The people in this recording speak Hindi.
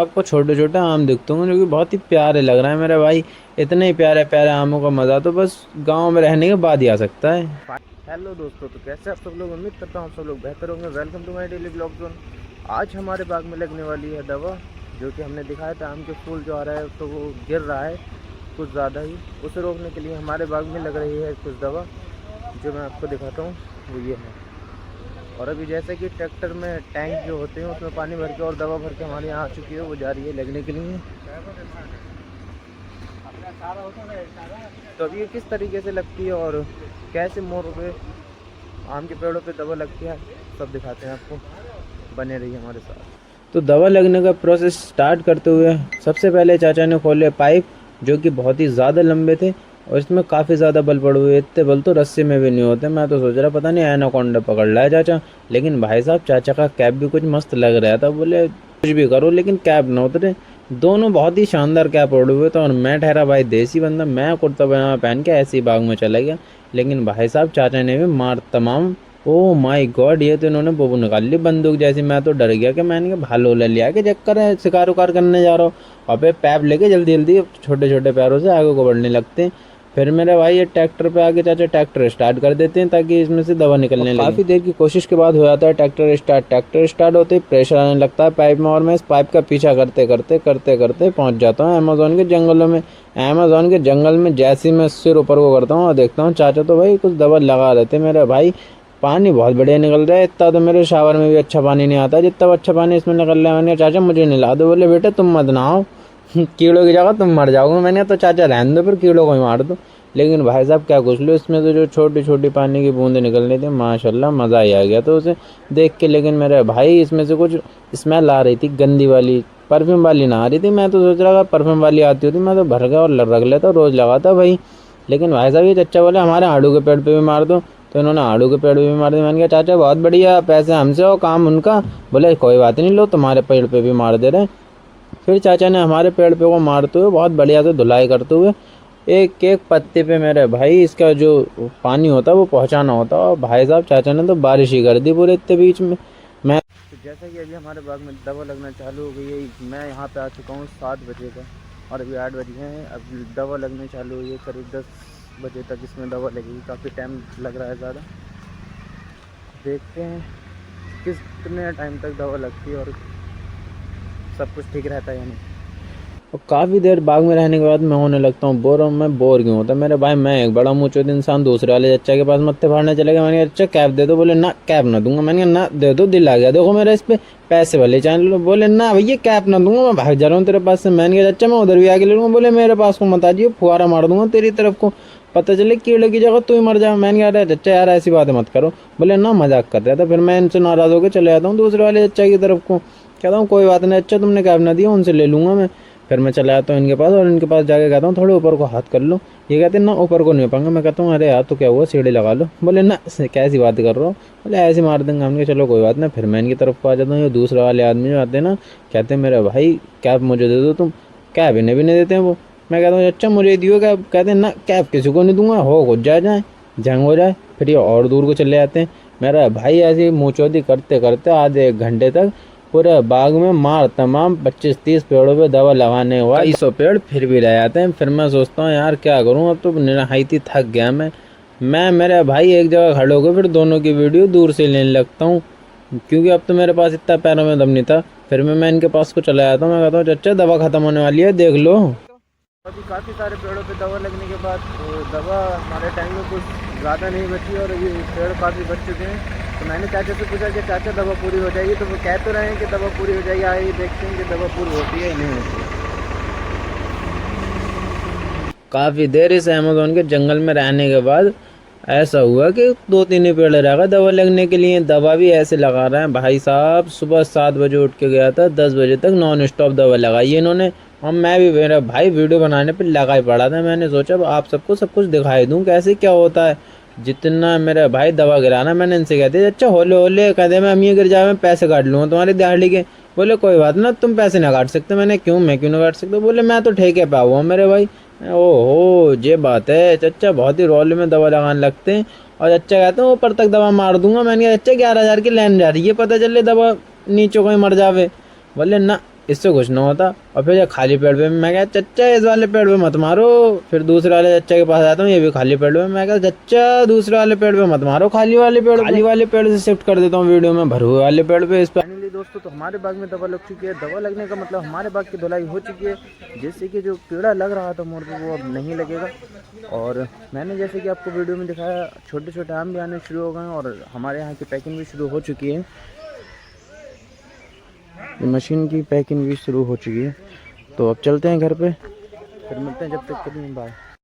आपको छोटे छोटे आम दिखते होंगे जो कि बहुत ही प्यारे लग रहे हैं मेरे भाई। इतने ही प्यारे प्यारे आमों का मज़ा तो बस गांव में रहने के बाद ही आ सकता है। हेलो दोस्तों, तो कैसे आप सब लोग। उम्मीद करता हूँ आप सब लोग बेहतर होंगे। Welcome to my daily blog zone. आज हमारे बाग में लगने वाली है दवा, जो कि हमने दिखाया था। आम के फूल जो आ रहा है तो वो गिर रहा है कुछ ज़्यादा ही, उसे रोकने के लिए हमारे बाग में लग रही है कुछ दवा, जो मैं आपको दिखाता हूँ वो ये है। और अभी जैसे कि ट्रैक्टर में टैंक जो होते हैं उसमें पानी भर के और दवा भर के हमारे यहाँ आ चुकी है, वो जा रही है लगने के लिए। तो अभी ये किस तरीके से लगती है और कैसे मोड़ पे आम के पेड़ों पे दवा लगती है, सब दिखाते हैं आपको। बने रहिए हमारे साथ। तो दवा लगने का प्रोसेस स्टार्ट करते हुए सबसे पहले चाचा ने खोले पाइप, जो कि बहुत ही ज़्यादा लंबे थे और इसमें काफ़ी ज़्यादा बल पड़े हुए। इतने बल तो रस्सी में भी नहीं होते। मैं तो सोच रहा पता नहीं एनाकोंडा पकड़ रहा है चाचा। लेकिन भाई साहब चाचा का कैप भी कुछ मस्त लग रहा था। बोले कुछ भी करो लेकिन कैप ना उतरे। दोनों बहुत ही शानदार कैप ओढ़े हुए थे और मैं ठहरा भाई देसी बंदा। मैं कुर्ता पजामा पहन के ऐसे ही बाग में चला गया। लेकिन भाई साहब चाचा ने भी मार तमाम। ओ माय गॉड, ये तो इन्होंने वो निकाल ली बंदूक जैसी। मैं तो डर गया कि मैंने कहा भालो ले लिया कि चक्कर है, शिकार उकार करने जा रहा हूँ। अबे पैप लेके जल्दी जल्दी छोटे छोटे पैरों से आगे को बढ़ने लगते हैं। फिर मेरे भाई ये ट्रैक्टर पे आके चाचा ट्रैक्टर स्टार्ट कर देते हैं ताकि इसमें से दवा निकलने लगे। काफ़ी देर की कोशिश के बाद हो जाता है ट्रैक्टर स्टार्ट। ट्रैक्टर स्टार्ट होते ही प्रेशर आने लगता है पाइप में और मैं इस पाइप का पीछा करते करते करते करते पहुंच जाता हूँ अमेजोन के जंगलों में। अमेजोन के जंगल में जैसे ही मैं सिर ऊपर को करता हूँ और देखता हूँ चाचा तो भाई कुछ दवा लगा रहे थे मेरे भाई। पानी बहुत बढ़िया निकल रहा है। इतना तो मेरे शावर में भी अच्छा पानी नहीं आता जितना अच्छा पानी इसमें निकल रहा है। मैंने कहा चाचा मुझे नहला दो। बोले बेटे तुम मत नहाओ, कीड़ों की जगह तुम मर जाओगे। मैंने कहा तो चाचा रहने दो, फिर कीड़ों को ही मार दो। लेकिन भाई साहब क्या कुछ लो, इसमें तो जो छोटी छोटी पानी की बूंदें निकल रही थी माशाल्लाह मज़ा ही आ गया तो उसे देख के। लेकिन मेरे भाई इसमें से कुछ स्मेल आ रही थी गंदी वाली, परफ्यूम वाली ना आ रही थी। मैं तो सोच रहा था परफ्यूम वाली आती होती मैं तो भर गया और रख लेता, रोज़ लगाता भाई। लेकिन भाई साहब ये चच्चा बोले हमारे आड़ू के पेड़ पे भी मार दो, तो इन्होंने आड़ू के पेड़ पे भी मार दिया। मैंने कहा चाचा बहुत बढ़िया, पैसे हमसे हो काम उनका। बोले कोई बात नहीं, लो तुम्हारे पेड़ पे भी मार दे रहे। फिर चाचा ने हमारे पेड़ पे को मारते हुए बहुत बढ़िया से धुलाई करते हुए एक एक पत्ते पे मेरे भाई इसका जो पानी होता है वो पहुंचाना होता है। और भाई साहब चाचा ने तो बारिश ही कर दी पूरे इतने बीच में। मैं तो जैसा कि अभी हमारे बाग में दवा लगना चालू हो गई है। मैं यहाँ पे आ चुका हूँ 7 बजे का और अभी 8 बज गए हैं। अब दवा लगने चालू हुई है, करीब 10 बजे तक इसमें दवा लगेगी। काफ़ी टाइम लग रहा है ज़्यादा। देखते हैं कितने टाइम तक दवा लगती है और सब कुछ ठीक रहता है या नहीं। और काफ़ी देर बाग में रहने के बाद मैं होने लगता हूँ बोर। और मैं बोर क्यों होता मेरे भाई, मैं एक बड़ा मुँहचोद इंसान दूसरे वाले चच्चा के पास मत्थे फाड़ने चले गया। मैंने कहा अच्छा कैप दे दो। बोले ना कैप ना दूंगा। मैंने कहा ना दे दो, दिल आ गया देखो मेरे इस पे, पैसे भले चाहे लो। बोले ना भैया कैप ना दूंगा, मैं भाग जा रहा हूँ तेरे पास से। मैंने कहा अच्छा मैं उधर भी आके ले लूँगा। बोले मेरे पास को मत आजिए, फुहारा मार दूंगा तेरी तरफ को, पता चले कीड़े की जगह तू ही मर जा। मैंने कहा चच्चा यार ऐसी बातें मत करो। बोले ना मजाक कर रहा था। फिर मैं इनसे नाराज़ होकर चले जाता हूँ दूसरे वाले चच्चा की तरफ को, कहता हूँ कोई बात नहीं अच्छा तुमने कैप ना दिया, उनसे ले लूँगा मैं। फिर मैं चला आता हूँ इनके पास और इनके पास जाके कहता हूँ थोड़े ऊपर को हाथ कर लो। ये कहते हैं ना ऊपर को नहीं हो पाऊंगा। मैं कहता हूँ अरे यार तो क्या हुआ, सीढ़ी लगा लो। बोले ना कैसी बात कर रहा हो। बोले ऐसे मार देंगे। हमने चलो कोई बात नहीं। फिर मैं इनकी तरफ को आ जाता हूँ। ये दूसरे वाले आदमी जो आते हैं ना कहते हैं मेरे भाई कैप मुझे दे दो तुम। कैप इन्हें भी नहीं देते हैं वो। मैं कहता हूँ अच्छा मुझे दियो कैप। कहते हैं ना कैप किसी को नहीं दूंगा, हो कुछ जाए जंग हो जाए। फिर ये और दूर को चले जाते हैं। मेरा भाई ऐसी मुँहचोदी करते करते आधे 1 घंटे तक पूरे बाग में मार तमाम 25-30 पेड़ों पे दवा लगाने हुआ 200 पेड़ फिर भी रह जाते हैं। फिर मैं सोचता हूँ यार क्या करूँ, अब तो निहायती थक गया मैं मेरे भाई एक जगह खड़े होकर फिर दोनों की वीडियो दूर से लेने लगता हूँ, क्योंकि अब तो मेरे पास इतना पैरों में दम नहीं था। फिर मैं इनके पास को चला जाता हूँ। मैं कहता हूँ चच्चा दवा खत्म होने वाली है देख लो। अभी काफ़ी सारे पेड़ों पे दवा लगने के बाद तो दवा हमारे टाइम में कुछ ज़्यादा नहीं बची और ये पेड़ काफ़ी बच चुके हैं। तो मैंने चाचा से पूछा कि चाचा दवा पूरी हो जाएगी, तो वो कह तो रहे हैं कि दवा पूरी हो जाएगी। आइए देखते हैं कि दवा पूरी होती है या नहीं होती है। काफ़ी देर इस अमेज़न के जंगल में रहने के बाद ऐसा हुआ कि 2-3 ही पेड़ रह गए दवा लगने के लिए। दवा भी ऐसे लगा रहे हैं भाई साहब, सुबह 7 बजे उठ के गया था, 10 बजे तक नॉन स्टॉप दवा लगाई है इन्होंने। और मैं भी मेरा भाई वीडियो बनाने पे लगा ही पड़ा था। मैंने सोचा आप सबको सब कुछ दिखाई दूं कैसे क्या होता है। जितना मेरा भाई दवा गिराना, मैंने इनसे कहते अच्छा होले होले कहते मैं अमी गिर जाए मैं पैसे काट लूँगा तुम्हारी दिहाड़ी के। बोले कोई बात ना तुम पैसे ना काट सकते। मैंने क्यों, मैं क्यों ना काट सकता। बोले मैं तो ठेके पे हुआ मेरे भाई। ओहो ये बात है, चच्चा बहुत ही रोल में दवा लगाने लगते हैं। और चच्चा कहते हैं ऊपर तक दवा मार दूंगा। मैंने कहा चच्चा 11,000 की लाइन जा रही है, पता चले दवा नीचे कोई मर जावे। बोले ना इससे कुछ ना होता। और फिर ये खाली पेड़ पे मैं कहा चच्चा इस वाले पेड़ पे मत मारो। फिर दूसरे वाले चच्चा के पास आता हूँ, ये भी खाली पेड़ पे, मैं कहा चच्चा दूसरे वाले पेड़ पे मत मारो, खाली वाले पेड़ से शिफ्ट कर देता हूँ वीडियो में, भरे हुए वाले पेड़ पे। इस पर फाइनली दोस्तों तो हमारे बाग में दवा लग चुकी है। दवा लगने का मतलब हमारे बाग की धुलाई हो चुकी है, जैसे कि जो कीड़ा लग रहा था मोर पे वो अब नहीं लगेगा। और मैंने जैसे कि आपको वीडियो में दिखाया, छोटे छोटे आम भी आने शुरू हो गए और हमारे यहाँ की पैकिंग भी शुरू हो चुकी है। मशीन की पैकिंग भी शुरू हो चुकी है। तो अब चलते हैं घर पे, फिर मिलते हैं, जब तक के लिए बाय।